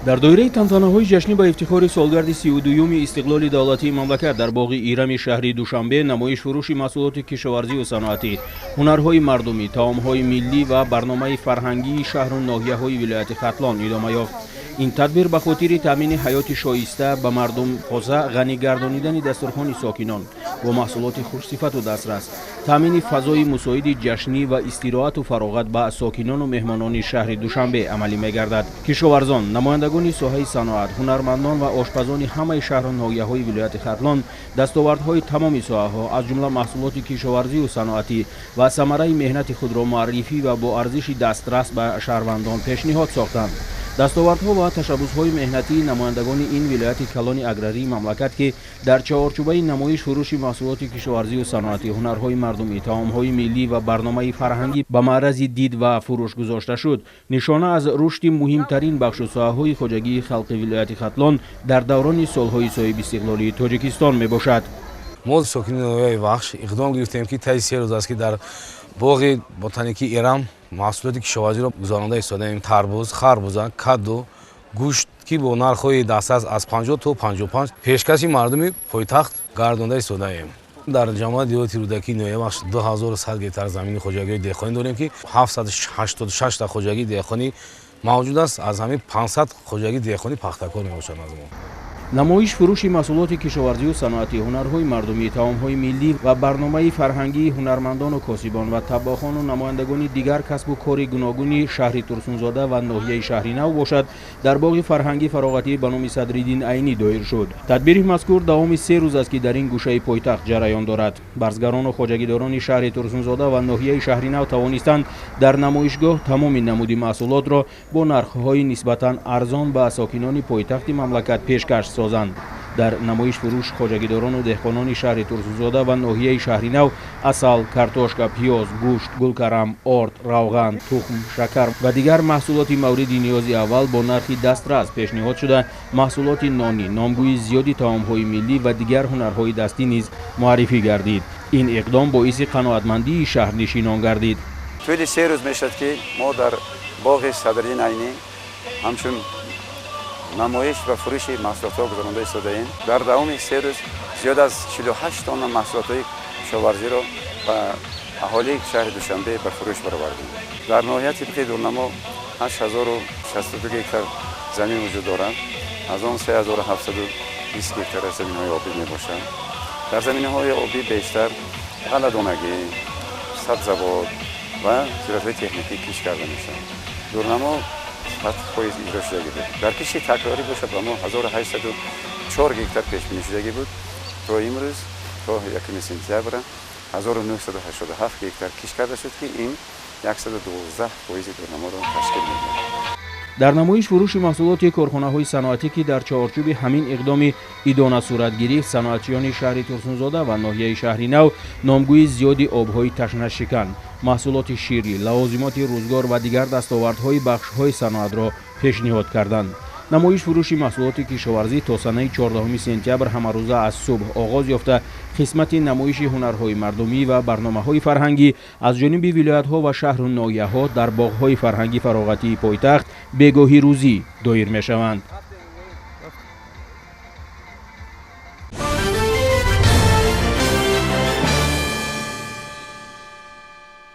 در دوره تنتنه‌های جشنی با افتخار سالگرد 32 استقلال دولتی مملکت در باغ ایرم شهری دوشنبه نمایش فروش محصولات کشاورزی و صنعتی، هنرهای مردمی، طعام‌های ملی و برنامه فرهنگی شهر و ناحیه‌های ولایت ختلان ادامه یافت. این تدبیر به خاطر تامین حیات شایسته به مردم خوزه غنی گردانیدن دسترخوان ساکنان با محصولات خوش‌صفت و دسترس، تامین فضای مساعد جشنی و استراحت و فراغت به ساکنان و مهمانان شهر دوشنبه عملی می‌گردد. کشاورزان، نمایندگان ساحه صنعت، هنرمندان و آشپزان همه شهر و ناحیه‌های ولایت ختلان دستاوردهای تمام ساحه‌ها از جمله محصولات کشاورزی و صنعتی و ثمره مهنت خود را معرفی و با ارزش دسترس به شهروندان پیشنهاد ساختند. دستاوردها و تشبس‌های مهنتی نمایندگان این ولایت کلان اگراری مملکت که در چهارچوبه نمایش فروش محصولات کشاورزی و صنعتی، هنرهای مردمی، طعام‌های ملی و برنامه فرهنگی به معرض دید و فروش گذاشته شد، نشانه از رشد مهمترین بخش و ساحه‌های خواجگی خلق ولایت ختلان در دوران سال‌های صاحب استقلالی تاجیکستان میباشد. ما ساکنین ناحیه بخش اقدام گرفتیم که طی 3 روز است که در باغ بوتانیکی ایرم محصولات کشاورزی را گزارنده ایستاده‌ایم. تربوز، خربوزه، کدو، گوشت که با نرخ‌های دسترس از 50 تا 55 پیشکش مردم پایتخت گردانده ایستاده‌ایم. در جامعه دیوتی رودکی ناحیه بخش 2100 گیتار زمین خواجگی دهقانی داریم که 786 تا خواجگی دهقانی موجود است. از همین 500 خواجگی دهقانی پختکار میباشند. از ما نمایش فروش محصولات کشاورزی و صنعتی، هنرهای مردمی، طعام‌های ملی و برنامه فرهنگی هنرمندان و کاسبان و طباخان و نمایندگان دیگر کسب و کار گوناگون شهر ترسونزاده و ناحیه شهری نو باشد در باغ فرهنگی فراغتی به نام صدرالدین عینی دایر شد. تدبیر مذکور دوام 3 روز است که در این گوشه پایتخت جریان دارد. برزگران و خواجگیداران شهر ترسونزاده و ناحیه شهری نو توانستند در نمایشگاه تمام نمود محصولات را با نرخ‌های نسبتاً ارزان به ساکنان پایتخت مملکت پیشکش سازند. در نمایش فروش خواجگیداران و دهقانان شهر ترسونزاده و ناحیه شهری نو عسل، کارتوشکا، پیاز، گوشت، گلکرم، آرد، روغن، تخم، شکر و دیگر محصولات مورد نیاز اول با نرخ دسترس پیشنهاد شده محصولات نانی، نامگوی زیادی طعام‌های ملی و دیگر هنرهای دستی نیز معرفی گردید. این اقدام باعث قناعتمندی شهرنشینان گردید. طول 3 روز میشد که ما در باغ صدرالدین عینی همچون نمایش و فروش محصولات گذرانده ایستاده‌ایم. در دوام 3 روز زیاد از 48 تن محصولات کشاورزی را به اهالی شهر دوشنبه به فروش برآوردیم. در ناحیه طبقه دورنما 8062 هکتار زمین وجود دارد. از آن 3720 هکتار زمین‌های آبی میباشند. در زمین‌های آبی بیشتر غله‌دانگی، سبزوار و زراعت‌های تکنیکی کشت کرده میشن. دورنما خواهی اجرا شدگی بود. در کشتی تکراری باشد و ما 1804 هکتار پیش بینی شدگی بود. تا امروز تا 1 سپتامبر 1987 هکتار کشت کرده شد که این 112% دورنما را تشکیل می‌دهد. در نمایش فروش محصولات کارخانه‌های صنعتی که در چارچوب همین اقدام ادانه صورت گرفت، صنعتیان شهر ترسونزاده و ناحیه شهری نو نامگوی زیادی آب‌های تشنه شکن، محصولات شیری، لوازمات روزگار و دیگر دستاوردهای بخش‌های صنعت را پیشنهاد کردند. نمایش فروش محصولات کشاورزی تا سنه 14 سپتامبر همه روزه از صبح آغاز یافته قسمت نمایش هنرهای مردمی و برنامه‌های فرهنگی از جانب ولایت‌ها و شهر و ناحیه‌ها در باغ‌های فرهنگی فراغتی پایتخت بگاهی روزی دایر می‌شوند.